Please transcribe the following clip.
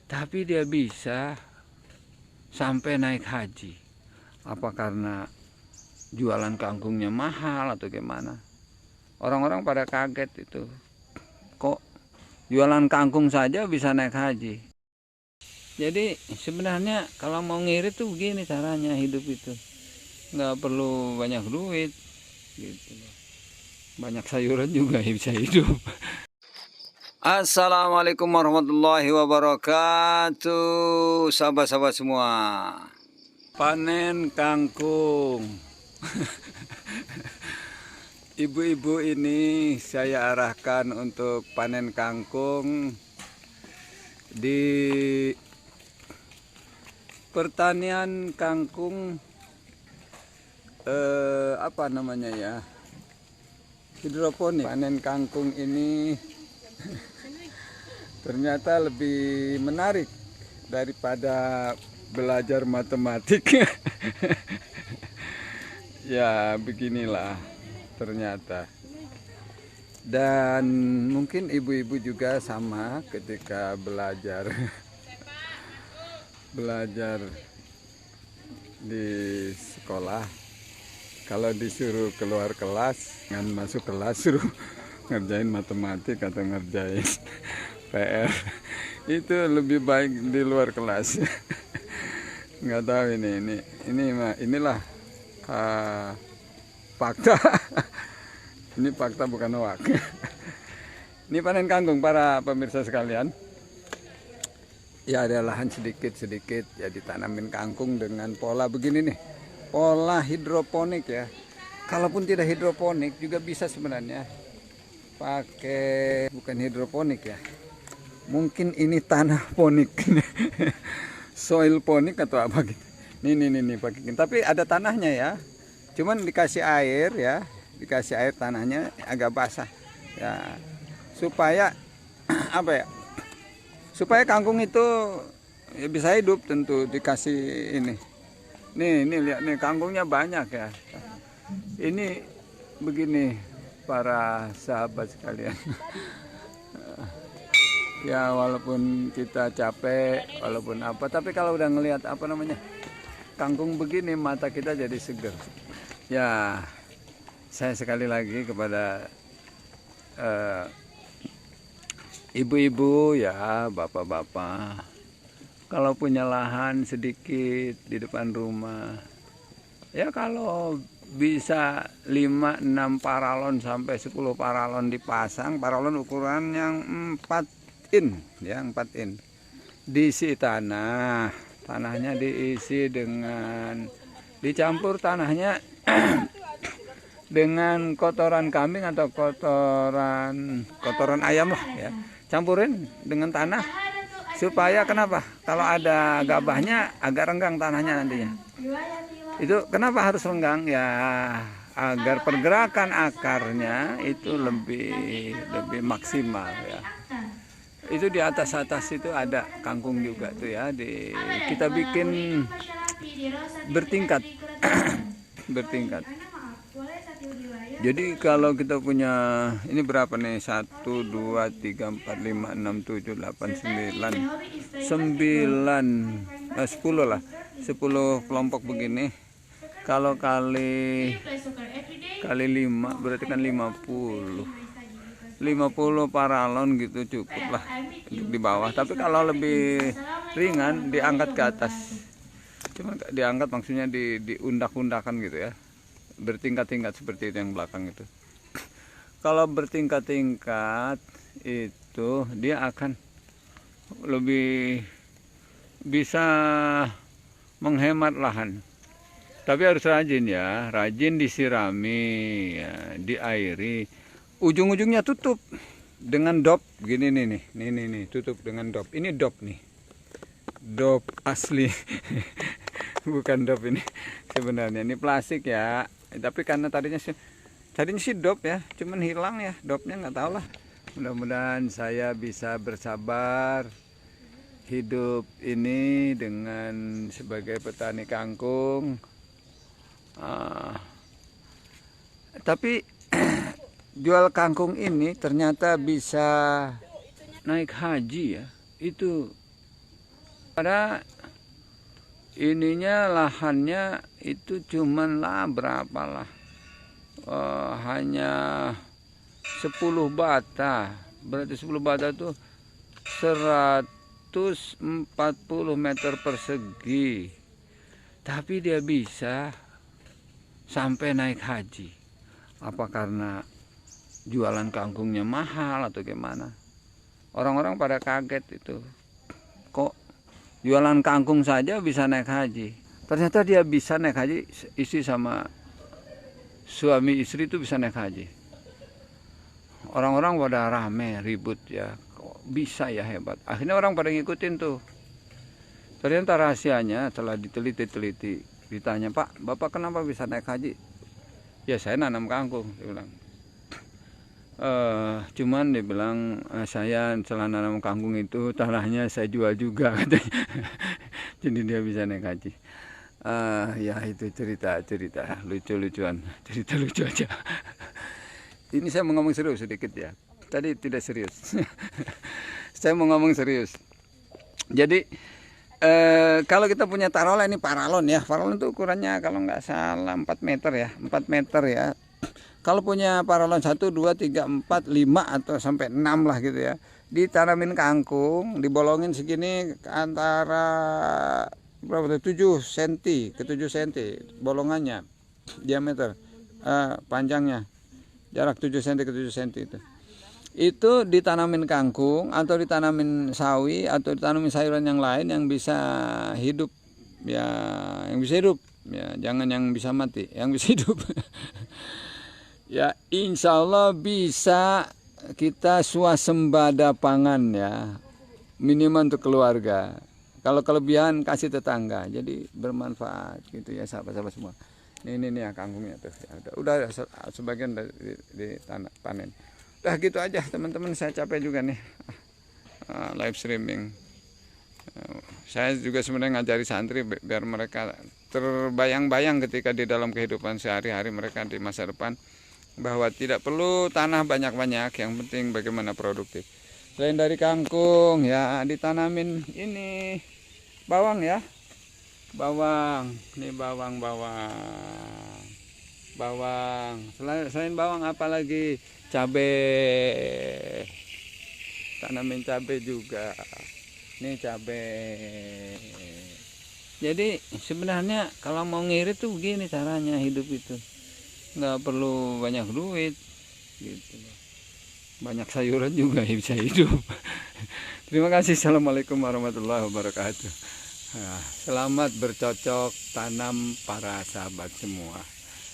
tapi dia bisa sampai naik haji. Apa karena jualan kangkungnya mahal atau gimana? Orang-orang pada kaget itu. Kok jualan kangkung saja bisa naik haji? Jadi sebenarnya kalau mau ngirit tuh begini caranya hidup itu. Nggak perlu banyak duit gitu. Banyak sayuran juga bisa hidup. Assalamualaikum warahmatullahi wabarakatuh, sahabat-sahabat semua. Panen kangkung. Ibu-ibu ini saya arahkan untuk panen kangkung di pertanian kangkung apa namanya ya, hidroponik. Panen kangkung ini ternyata lebih menarik daripada belajar matematik. Ya beginilah ternyata. Dan mungkin ibu-ibu juga sama ketika belajar di sekolah. Kalau disuruh keluar kelas, nggak masuk kelas, suruh ngerjain matematik atau ngerjain PR, itu lebih baik di luar kelas. Nggak tahu inilah fakta. Ini fakta bukan hoax. Ini panen kangkung para pemirsa sekalian. Ya ada lahan sedikit ya ditanamin kangkung dengan pola begini nih. Pola hidroponik ya. Kalaupun tidak hidroponik juga bisa sebenarnya. Pakai bukan hidroponik ya. Mungkin ini tanah ponik. Soil ponik atau apa gitu. Nih pakai. Tapi ada tanahnya ya. Cuman dikasih air ya. Dikasih air, tanahnya agak basah. Ya. Supaya apa ya? Supaya kangkung itu ya bisa hidup, tentu dikasih ini. Nih lihat nih, kangkungnya banyak ya. Ini begini para sahabat sekalian. Ya walaupun kita capek, walaupun apa, tapi kalau udah ngelihat apa namanya kangkung begini, mata kita jadi seger. Ya saya sekali lagi kepada ibu-ibu ya, bapak-bapak, kalau punya lahan sedikit di depan rumah, ya kalau bisa 5-6 paralon sampai 10 paralon dipasang, paralon ukuran yang 4 in, ya 4 in, diisi tanahnya diisi dengan, dicampur tanahnya dengan kotoran kambing atau kotoran ayam lah ya, campurin dengan tanah. Supaya kenapa? Kalau ada gabahnya agak renggang tanahnya nantinya. Itu kenapa harus renggang? Ya agar pergerakan akarnya itu lebih maksimal ya. Itu di atas itu ada kangkung juga tuh ya. Kita bikin bertingkat. Bertingkat. Jadi kalau kita punya ini berapa nih, 1, 2, 3, 4, 5, 6, 7, 8, 9, 10 lah, 10 kelompok begini. Kalau kali 5 berarti kan 50 paralon gitu, cukup lah untuk di bawah. Tapi kalau lebih ringan diangkat ke atas. Cuma diangkat maksudnya diundak-undakan gitu ya. Bertingkat-tingkat seperti itu yang belakang itu. Kalau bertingkat-tingkat itu dia akan lebih bisa menghemat lahan. Tapi harus rajin ya, rajin disirami, ya, diairi. Ujung-ujungnya tutup dengan dop gini nih, tutup dengan dop. Ini dop nih. Dop asli. Bukan dop ini sebenarnya, ini plastik ya. Tapi karena tadinya sih dop ya, cuman hilang ya dopnya, nggak tahu lah. Mudah-mudahan saya bisa bersabar hidup ini dengan sebagai petani kangkung. Tapi jual kangkung ini ternyata bisa naik haji ya. Itu Pada ininya lahannya itu cuman lah berapalah, hanya 10 bata. Berarti 10 bata tuh 140 meter persegi. Tapi dia bisa sampai naik haji. Apa karena jualan kangkungnya mahal atau gimana? Orang-orang pada kaget itu. Kok jualan kangkung saja bisa naik haji? Ternyata dia bisa naik haji, istri sama suami istri itu bisa naik haji. Orang-orang pada rame ribut ya, kok bisa ya, hebat. Akhirnya orang pada ngikutin tuh. Ternyata rahasianya telah diteliti, ditanya, Pak, Bapak kenapa bisa naik haji? Ya saya nanam kangkung, dia bilang. Cuman dia bilang, saya setelah nanam kangkung itu tanahnya saya jual juga katanya. Jadi dia bisa naik haji. Ya itu cerita lucu-lucuan, cerita lucu aja. Ini saya mau ngomong serius sedikit ya. Tadi tidak serius. Saya mau ngomong serius. Jadi kalau kita punya taruhlah ini paralon ya. Paralon itu ukurannya kalau nggak salah 4 meter ya. 4 meter ya. Kalau punya paralon 1, 2, 3, 4, 5 atau sampai 6 lah gitu ya. Ditanamin kangkung, dibolongin segini antara berapa 7 cm ke 7 cm bolongannya, diameter panjangnya. Jarak 7 cm ke 7 cm itu ditanamin kangkung atau ditanamin sawi atau ditanamin sayuran yang lain yang bisa hidup ya, yang bisa hidup ya, jangan yang bisa mati, yang bisa hidup. Ya insya Allah bisa kita swasembada pangan ya, minimal untuk keluarga. Kalau kelebihan kasih tetangga, jadi bermanfaat gitu ya sahabat-sahabat semua. Ini ya kangkungnya tuh ya, udah sebagian di tanah panen. Udah gitu aja teman-teman, saya capek juga nih live streaming. Saya juga sebenarnya ngajari santri biar mereka terbayang-bayang ketika di dalam kehidupan sehari-hari mereka di masa depan, bahwa tidak perlu tanah banyak-banyak, yang penting bagaimana produktif. Selain dari kangkung ya ditanamin ini bawang ya, bawang, ini bawang. Selain bawang apalagi cabai, tanamin cabai juga. Ini cabai. Jadi sebenarnya kalau mau ngirit tuh begini caranya hidup itu. Nggak perlu banyak duit gitu. Banyak sayuran juga bisa hidup. Terima kasih. Assalamualaikum warahmatullahi wabarakatuh. Selamat bercocok tanam para sahabat semua.